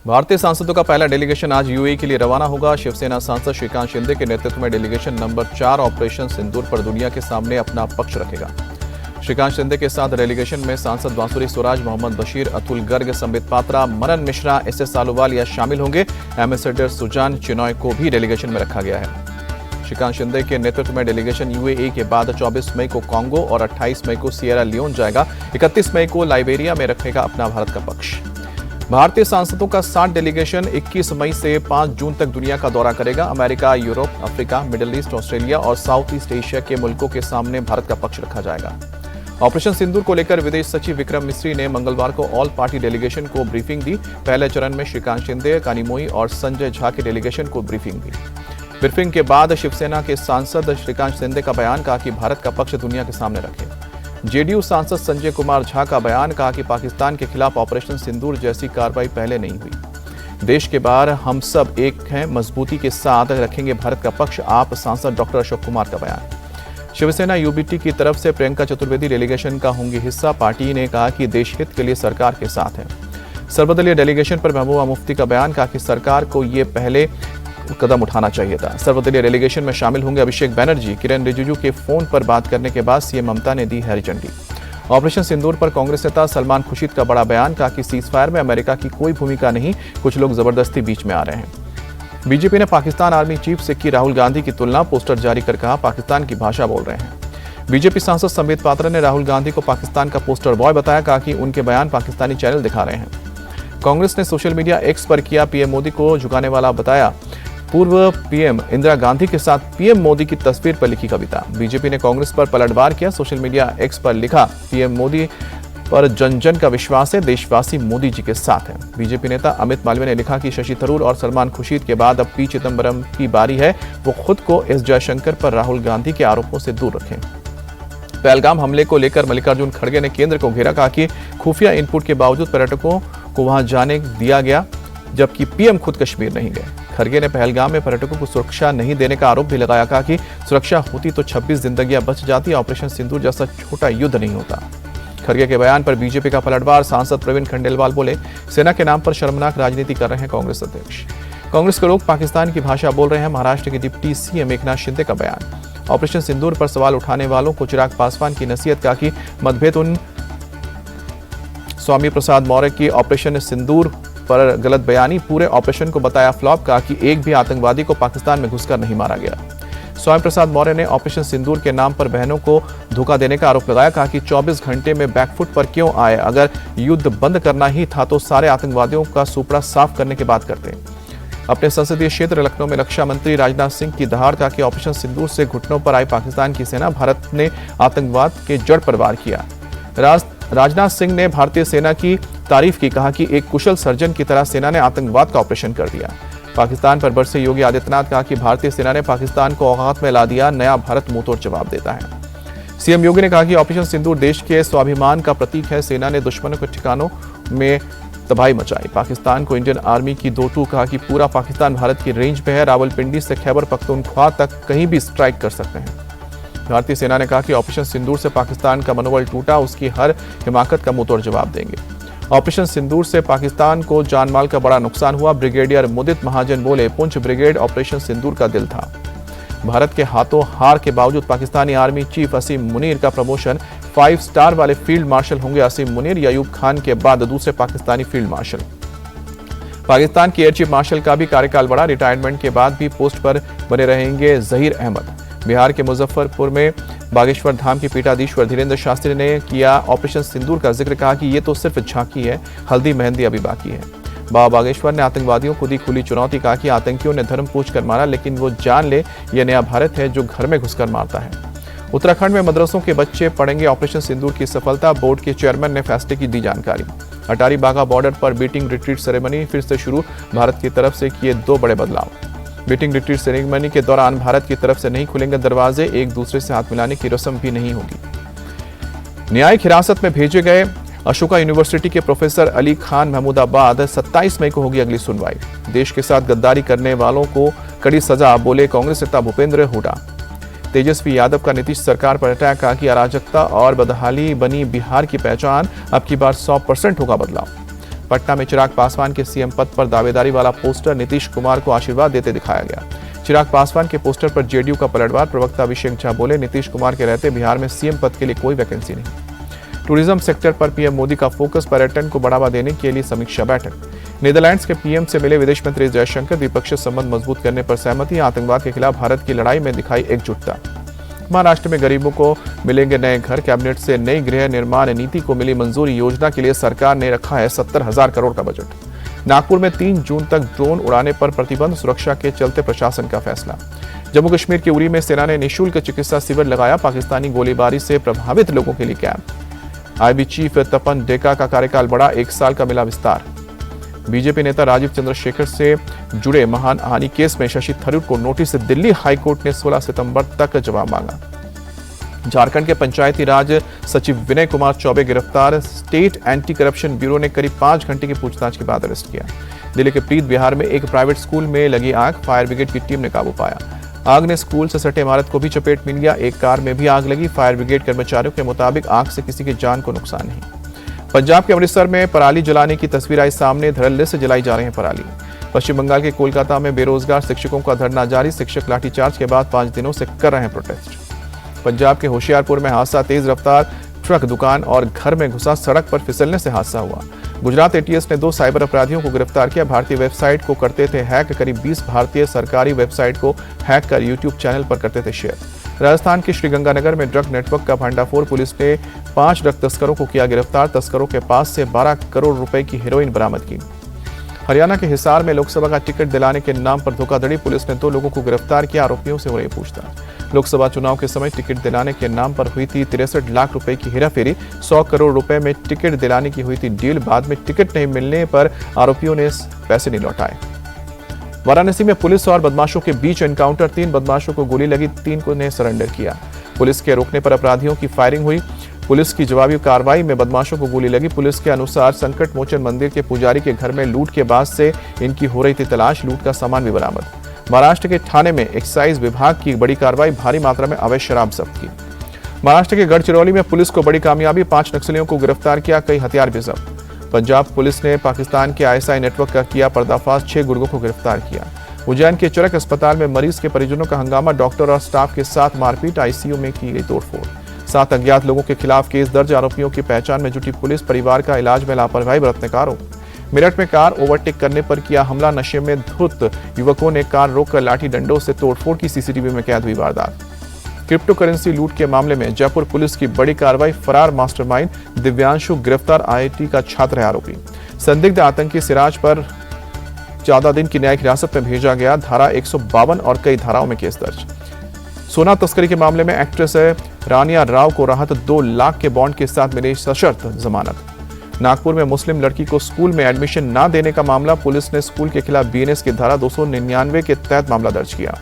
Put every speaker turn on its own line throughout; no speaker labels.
भारतीय सांसदों का पहला डेलीगेशन आज यूएई के लिए रवाना होगा। शिवसेना सांसद श्रीकांत शिंदे के नेतृत्व में डेलीगेशन नंबर 4 ऑपरेशन सिंदूर पर दुनिया के सामने अपना पक्ष रखेगा। श्रीकांत शिंदे के साथ डेलीगेशन में सांसद बांसुरी स्वराज, मोहम्मद बशीर, अतुल गर्ग, संबित पात्रा, मनन मिश्रा, एस आलूवालिया शामिल होंगे। एम्बेसडर सुजान चिनॉय को भी डेलीगेशन में रखा गया है। श्रीकांत शिंदे के नेतृत्व में डेलीगेशन यूएई के बाद 24 मई को कांगो और 28 मई को सिएरा लियोन जाएगा। 31 मई को लाइबेरिया में रखेगा अपना भारत का पक्ष। भारतीय सांसदों का 60 डेलीगेशन 21 मई से 5 जून तक दुनिया का दौरा करेगा। America, Europe, Africa, middle east, Australia और साउथ ईस्ट एशिया के मुल्कों के सामने भारत का पक्ष रखा जाएगा। ऑपरेशन सिंदूर को लेकर विदेश सचिव विक्रम मिस्री ने मंगलवार को ऑल पार्टी डेलीगेशन को ब्रीफिंग दी। पहले चरण में श्रीकांत शिंदे, कानिमोई और संजय झा के डेलीगेशन को ब्रीफिंग दी। ब्रीफिंग के बाद शिवसेना के सांसद श्रीकांत शिंदे का बयान कहा कि भारत का पक्ष दुनिया के सामने रखे। जेडीयू सांसद संजय कुमार झा का बयान कहा कि पाकिस्तान के खिलाफ ऑपरेशन सिंदूर जैसी कार्रवाई पहले नहीं हुई। देश के बाहर हम सब एक हैं, मजबूती के साथ रखेंगे भारत का पक्ष, आप सांसद डॉक्टर अशोक कुमार का बयान। शिवसेना यूबीटी की तरफ से प्रियंका चतुर्वेदी डेलीगेशन का होंगी हिस्सा। पार्टी ने कहा कि देश हित के लिए सरकार के साथ है। सर्वदलीय डेलीगेशन पर महबूबा मुफ्ती का बयान कहा कि सरकार को ये पहले कदम उठाना चाहिए था। सर्वदलीय डेलीगेशन में शामिल होंगे अभिषेक बैनर्जी। किरण रिजिजू के फोन पर बात करने के बाद सीएम ममता ने दी हरी झंडी। ऑपरेशन सिंदूर पर कांग्रेस नेता सलमान खुर्शीद का बड़ा बयान कहा कि सीजफायर में अमेरिका की कोई भूमिका नहीं, कुछ लोग जबरदस्ती बीच में आ रहे हैं। बीजेपी ने पाकिस्तान आर्मी चीफ से की राहुल गांधी की तुलना, पोस्टर जारी कर कहा पाकिस्तान की भाषा बोल रहे हैं। बीजेपी सांसद संबित पात्रा ने राहुल गांधी को पाकिस्तान का पोस्टर बॉय बताया, कहा कि उनके बयान पाकिस्तानी चैनल दिखा रहे हैं। कांग्रेस ने सोशल मीडिया एक्स पर किया पीएम मोदी को झुकाने वाला बताया। पूर्व पीएम इंदिरा गांधी के साथ पीएम मोदी की तस्वीर पर लिखी कविता। बीजेपी ने कांग्रेस पर पलटवार किया। सोशल मीडिया एक्स पर लिखा, पीएम मोदी पर जन जन का विश्वास है, देशवासी मोदी जी के साथ हैं। बीजेपी नेता अमित मालवीय ने लिखा कि शशि थरूर और सलमान खुर्शीद के बाद अब पी चिदम्बरम की बारी है, वो खुद को एस जयशंकर पर राहुल गांधी के आरोपों से दूर रखें। पहलगाम हमले को लेकर मल्लिकार्जुन खड़गे ने केंद्र को घेरा, कहा कि खुफिया इनपुट के बावजूद पर्यटकों को वहां जाने दिया गया, जबकि पीएम खुद कश्मीर नहीं गए। खड़गे ने पहलगाम में पर्यटकों को सुरक्षा नहीं देने का आरोप भी लगाया, कहा कि सुरक्षा होती तो 26 जिंदगियां बच जाती, ऑपरेशन सिंदूर जैसा छोटा युद्ध नहीं होता। खड़गे के बयान पर बीजेपी का पलटवार। सांसद प्रवीण खंडेलवाल बोले, सेना के नाम पर शर्मनाक राजनीति कर रहे हैं कांग्रेस अध्यक्ष। कांग्रेस के लोग पाकिस्तान की भाषा बोल रहे हैं। महाराष्ट्र के डिप्टी सीएम एकनाथ शिंदे का बयान। ऑपरेशन सिंदूर पर सवाल उठाने वालों को चिराग पासवान की नसीहत, कहा कि मतभेद उन स्वामी प्रसाद मौर्य की ऑपरेशन सिंदूर पर गलत बयानी, पूरे ऑपरेशन को बताया फ्लॉप, कहा कि एक भी आतंकवादी को पाकिस्तान में घुसकर नहीं मारा गया। स्वामी प्रसाद मौर्य ने ऑपरेशन सिंदूर के नाम पर बहनों को धोखा देने का आरोप लगाया, कहा कि 24 घंटे में बैकफुट पर क्यों आए, अगर युद्ध बंद करना ही था तो सारे आतंकवादियों का सुपड़ा साफ करने की बात करते। अपने संसदीय क्षेत्र लखनऊ में रक्षा मंत्री राजनाथ सिंह की दहाड़, कहा कि ऑपरेशन सिंदूर से घुटनों पर आई पाकिस्तान की सेना, भारत ने आतंकवाद के जड़ पर वार किया। राजनाथ सिंह ने भारतीय सेना की तारीफ की, कहा कि एक कुशल सर्जन की तरह सेना ने आतंकवाद का ऑपरेशन कर दिया। पाकिस्तान पर बरसे योगी आदित्यनाथ, कहा कि भारतीय सेना ने पाकिस्तान को औकात में ला दिया, नया भारत मुंहतोड़ जवाब देता है। सीएम योगी ने कहा कि ऑपरेशन सिंदूर देश के स्वाभिमान का प्रतीक है, सेना ने दुश्मनों के ठिकानों में तबाही मचाई। पाकिस्तान को इंडियन आर्मी की दो टूक, कहा कि पूरा पाकिस्तान भारत की रेंज पे है, रावलपिंडी से खैबर पख्तूनख्वा तक कहीं भी स्ट्राइक कर सकते हैं। भारतीय सेना ने कहा कि ऑपरेशन सिंदूर से पाकिस्तान का मनोबल टूटा, उसकी हर हिमाकत का मुंहतोड़ जवाब देंगे। ऑपरेशन सिंदूर से पाकिस्तान को जानमाल का बड़ा नुकसान हुआ। ब्रिगेडियर मुदित महाजन बोले, पुंछ ब्रिगेड ऑपरेशन सिंदूर का दिल था। भारत के हाथों हार के बावजूद पाकिस्तानी आर्मी चीफ असीम मुनीर का प्रमोशन। 5 स्टार वाले फील्ड मार्शल होंगे असीम मुनीर, अयूब खान के बाद दूसरे पाकिस्तानी फील्ड मार्शल। पाकिस्तान के एयर चीफ मार्शल का भी कार्यकाल बढ़ा। रिटायरमेंट के बाद भी पोस्ट पर बने रहेंगे जहीर अहमद। बिहार के मुजफ्फरपुर में बागेश्वर धाम के पीठाधीश्वर धीरेन्द्र शास्त्री ने किया ऑपरेशन सिंदूर का जिक्र, कहा कि ये तो सिर्फ झांकी है, हल्दी मेहंदी अभी बाकी है। बाबा बागेश्वर ने आतंकवादियों को दी खुली चुनौती, कहा कि आतंकियों ने धर्म पूछ कर मारा, लेकिन वो जान ले ये नया भारत है जो घर में घुसकर मारता है। उत्तराखंड में मदरसों के बच्चे पढ़ेंगे ऑपरेशन सिंदूर की सफलता, बोर्ड के चेयरमैन ने फैसले की दी जानकारी। अटारी बाघा बॉर्डर पर बीटिंग रिट्रीट सेरेमनी फिर से शुरू, भारत की तरफ से किए 2 बड़े बदलाव। बीटिंग रिट्रीट सेरेमनी के दौरान भारत की तरफ से नहीं खुलेंगे दरवाजे, एक दूसरे से हाथ मिलाने की रस्म भी नहीं होगी। न्यायिक हिरासत में भेजे गए अशोका यूनिवर्सिटी के प्रोफेसर अली खान महमूदाबाद 27 मई को होगी अगली सुनवाई। देश के साथ गद्दारी करने वालों को कड़ी सजा, बोले कांग्रेस नेता भूपेंद्र हुड्डा। तेजस्वी यादव का नीतीश सरकार पर अटैक, कहा कि अराजकता और बदहाली बनी बिहार की पहचान, अब की बार 100% होगा बदलाव। पटना में चिराग पासवान के सीएम पद पर दावेदारी वाला पोस्टर नीतीश कुमार को आशीर्वाद देते दिखाया गया। चिराग पासवान के पोस्टर पर जेडीयू का पलटवार। प्रवक्ता अभिषेक झा बोले, नीतीश कुमार के रहते बिहार में सीएम पद के लिए कोई वैकेंसी नहीं। टूरिज्म सेक्टर पर पीएम मोदी का फोकस। पर्यटन को बढ़ावा देने के लिए समीक्षा बैठक। नीदरलैंड्स के पीएम से मिले विदेश मंत्री जयशंकर। द्विपक्षीय संबंध मजबूत करने पर सहमति। आतंकवाद के खिलाफ भारत की लड़ाई में दिखाई एकजुटता। महाराष्ट्र में गरीबों को मिलेंगे नए घर। कैबिनेट से नई गृह निर्माण नीति को मिली मंजूरी। योजना के लिए सरकार ने रखा है 70,000 करोड़ का बजट। नागपुर में 3 जून तक ड्रोन उड़ाने पर प्रतिबंध। सुरक्षा के चलते प्रशासन का फैसला। जम्मू कश्मीर के उरी में सेना ने निःशुल्क चिकित्सा शिविर लगाया। पाकिस्तानी गोलीबारी से प्रभावित लोगों के लिए कैंप। आईबी चीफ तपन डेका का कार्यकाल बढ़ा। 1 साल का मिला विस्तार। बीजेपी नेता राजीव चंद्रशेखर से जुड़े महान हानि केस में शशि थरूर को नोटिस। दिल्ली हाईकोर्ट ने 16 सितंबर तक जवाब मांगा। झारखंड के पंचायती राज सचिव विनय कुमार चौबे गिरफ्तार। स्टेट एंटी करप्शन ब्यूरो ने करीब 5 घंटे की पूछताछ के बाद अरेस्ट किया। दिल्ली के प्रीत बिहार में एक प्राइवेट स्कूल में लगी आग। फायर ब्रिगेड की टीम ने काबू पाया। आग ने स्कूल से सटे इमारत को भी चपेट में लिया। एक कार में भी आग लगी। फायर ब्रिगेड कर्मचारियों के मुताबिक आग से किसी की जान को नुकसान नहीं। पंजाब के अमृतसर में पराली जलाने की तस्वीर आई सामने। धड़ल्ले से जलाई जा रही है पराली। पश्चिम बंगाल के कोलकाता में बेरोजगार शिक्षकों का धरना जारी। शिक्षक लाठीचार्ज के बाद 5 दिनों से कर रहे हैं प्रोटेस्ट। पंजाब के होशियारपुर में हादसा। तेज रफ्तार ट्रक दुकान और घर में घुसा। सड़क पर फिसलने से हादसा हुआ। गुजरात एटीएस ने 2 साइबर अपराधियों को गिरफ्तार किया। भारतीय वेबसाइट को करते थे हैक। करीब 20 भारतीय सरकारी वेबसाइट को हैक कर यूट्यूब चैनल पर करते थे शेयर। राजस्थान के श्रीगंगानगर में ड्रग नेटवर्क का भंडाफोड़। पुलिस ने 5 ड्रग तस्करों को किया गिरफ्तार। तस्करों के पास से 12 करोड़ रुपए की हेरोइन बरामद की। हरियाणा के हिसार में लोकसभा का टिकट दिलाने के नाम पर धोखाधड़ी। पुलिस ने 2 लोगों को गिरफ्तार किया। आरोपियों से हो रही पूछताछ। लोकसभा चुनाव के समय टिकट दिलाने के नाम पर हुई थी 63 लाख रुपए की हेराफेरी। 100 करोड़ रुपए में टिकट दिलाने की हुई थी डील। बाद में टिकट नहीं मिलने पर आरोपियों ने पैसे नहीं लौटाए। वाराणसी में पुलिस और बदमाशों के बीच एनकाउंटर। 3 बदमाशों को गोली लगी। 3 को ने सरेंडर किया। पुलिस के रोकने पर अपराधियों की फायरिंग हुई। पुलिस की जवाबी कार्रवाई में बदमाशों को गोली लगी। पुलिस के अनुसार संकट मोचन मंदिर के पुजारी के घर में लूट के बाद से इनकी हो रही थी तलाश। लूट का सामान भी बरामद। महाराष्ट्र के ठाणे में एक्साइज विभाग की बड़ी कार्रवाई। भारी मात्रा में अवैध शराब जब्त की। महाराष्ट्र के गढ़चिरौली में पुलिस को बड़ी कामयाबी। 5 नक्सलियों को गिरफ्तार किया। कई हथियार भी जब्त। पंजाब पुलिस ने पाकिस्तान के आईएसआई नेटवर्क का किया पर्दाफाश। 6 गुर्गों को गिरफ्तार किया। उज्जैन के चरक अस्पताल में मरीज के परिजनों का हंगामा। डॉक्टर और स्टाफ के साथ मारपीट। आईसीयू में की गई तोड़फोड़। 7 अज्ञात लोगों के खिलाफ केस दर्ज। आरोपियों की पहचान में जुटी पुलिस। परिवार का इलाज में लापरवाही बरतने का आरोप। मेरठ में कार ओवरटेक करने पर किया हमला। नशे में धुत युवकों ने कार रोककर लाठी डंडों से तोड़फोड़ की। सीसीटीवी में कैद हुई वारदात। क्रिप्टो करेंसी लूट के मामले में जयपुर पुलिस की बड़ी कार्रवाई। फरार मास्टरमाइंड दिव्यांशु गिरफ्तार। आईआईटी का छात्र है आरोपी। संदिग्ध आतंकी सिराज पर 14 दिन की न्यायिक हिरासत में भेजा गया। धारा 152 और कई धाराओं में केस दर्ज। सोना तस्करी के मामले में एक्ट्रेस रानिया राव को राहत। 2 लाख के बॉन्ड के साथ मिली सशर्त जमानत। नागपुर में मुस्लिम लड़की को स्कूल में एडमिशन न देने का मामला। पुलिस ने स्कूल के खिलाफ बीएनएस की धारा 299 के तहत मामला दर्ज किया।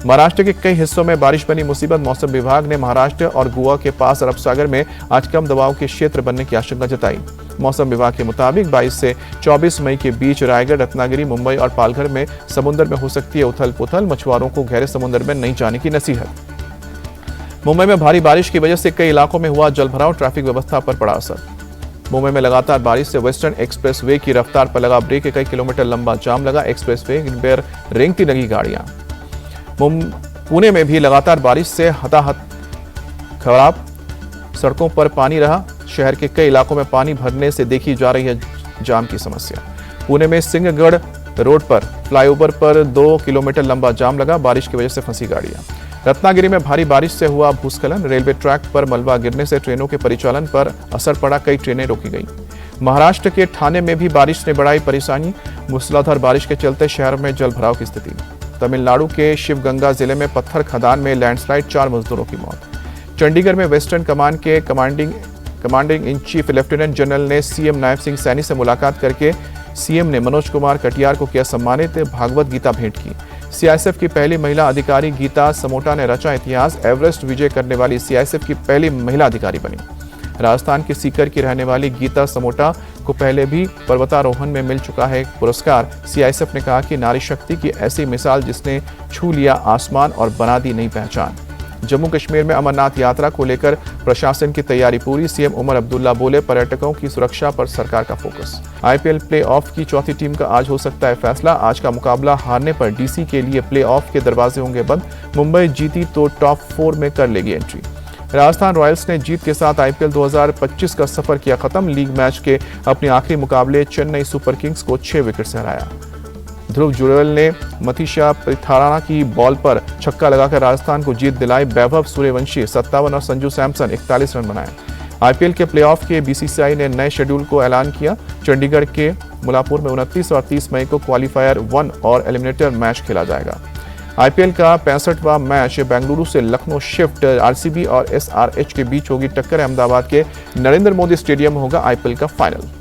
महाराष्ट्र के कई हिस्सों में बारिश बनी मुसीबत। मौसम विभाग ने महाराष्ट्र और गोवा के पास अरब सागर में आज कम दबाव के क्षेत्र बनने की आशंका जताई। मौसम विभाग के मुताबिक 22 से 24 मई के बीच रायगढ़, रत्नागिरी, मुंबई और पालघर में समुद्र में हो सकती है उथल पुथल। मछुआरों को गहरे समुद्र में नहीं जाने की नसीहत। मुंबई में भारी बारिश की वजह से कई इलाकों में हुआ जलभराव। ट्रैफिक व्यवस्था पर पड़ा असर। मुंबई में लगातार बारिश से वेस्टर्न एक्सप्रेसवे की रफ्तार पर लगा ब्रेक। कई किलोमीटर लंबा जाम लगा। एक्सप्रेसवे पर रेंगती लगी गाड़ियां। पुणे में भी लगातार बारिश से हताहत खराब। सड़कों पर पानी रहा। शहर के कई इलाकों में पानी भरने से देखी जा रही है जाम की समस्या। पुणे में सिंहगढ़ रोड पर फ्लाईओवर पर 2 किलोमीटर लंबा जाम लगा। बारिश की वजह से फंसी गाड़ियां। रत्नागिरी में भारी बारिश से हुआ भूस्खलन। रेलवे ट्रैक पर मलबा गिरने से ट्रेनों के परिचालन पर असर पड़ा। कई ट्रेनें रोकी गई। महाराष्ट्र के ठाणे में भी बारिश ने बढ़ाई परेशानी। मूसलाधार बारिश के चलते शहर में जलभराव की स्थिति। तमिलनाडु के शिवगंगा जिले में पत्थर खदान में लैंडस्लाइड। 4 मजदूरों की मौत। चंडीगढ़ में वेस्टर्न कमान के commanding in chief lieutenant general ने सीएम नायब सिंह सैनी से मुलाकात करके सीएम ने मनोज कुमार कटियार को किया सम्मानित। भागवत गीता भेंट की। सीआईएसएफ की पहली महिला अधिकारी गीता समोटा ने रचा इतिहास। एवरेस्ट विजय करने वाली सीआईएसएफ की पहली महिला अधिकारी बनी। राजस्थान के सीकर की रहने वाली गीता समोटा को पहले भी पर्वतारोहण में मिल चुका है पुरस्कार। सीआईएसएफ ने कहा कि नारी शक्ति की ऐसी मिसाल जिसने छू लिया आसमान और बना दी नई पहचान। जम्मू कश्मीर में अमरनाथ यात्रा को लेकर प्रशासन की तैयारी पूरी। सीएम उमर अब्दुल्ला बोले, पर्यटकों की सुरक्षा पर सरकार का फोकस। आईपीएल प्ले-ऑफ की चौथी टीम का आज हो सकता है फैसला। आज का मुकाबला हारने पर डीसी के लिए प्ले-ऑफ के दरवाजे होंगे बंद। मुंबई जीती तो टॉप 4 में कर लेगी एंट्री। राजस्थान रॉयल्स ने जीत के साथ आईपीएल 2025 का सफर किया खत्म। लीग मैच के अपने आखिरी मुकाबले चेन्नई सुपर किंग्स को 6 विकेट से हराया। ध्रुव जुरेल ने मनीषा पृथ्वी की बॉल पर छक्का लगाकर राजस्थान को जीत दिलाई। वैभव सूर्यवंशी 57 और संजू सैमसन 41 रन बनाए। आईपीएल के प्लेऑफ के बीसीसीआई ने नए शेड्यूल को ऐलान किया। चंडीगढ़ के मुलापुर में 29 और 30 मई को क्वालिफायर 1 और एलिमिनेटर मैच खेला जाएगा। आईपीएल का 65वां मैच बेंगलुरु से लखनऊ शिफ्ट। आरसीबी और एसआरएच के बीच होगी टक्कर। अहमदाबाद के नरेंद्र मोदी स्टेडियम में होगा आईपीएल का फाइनल।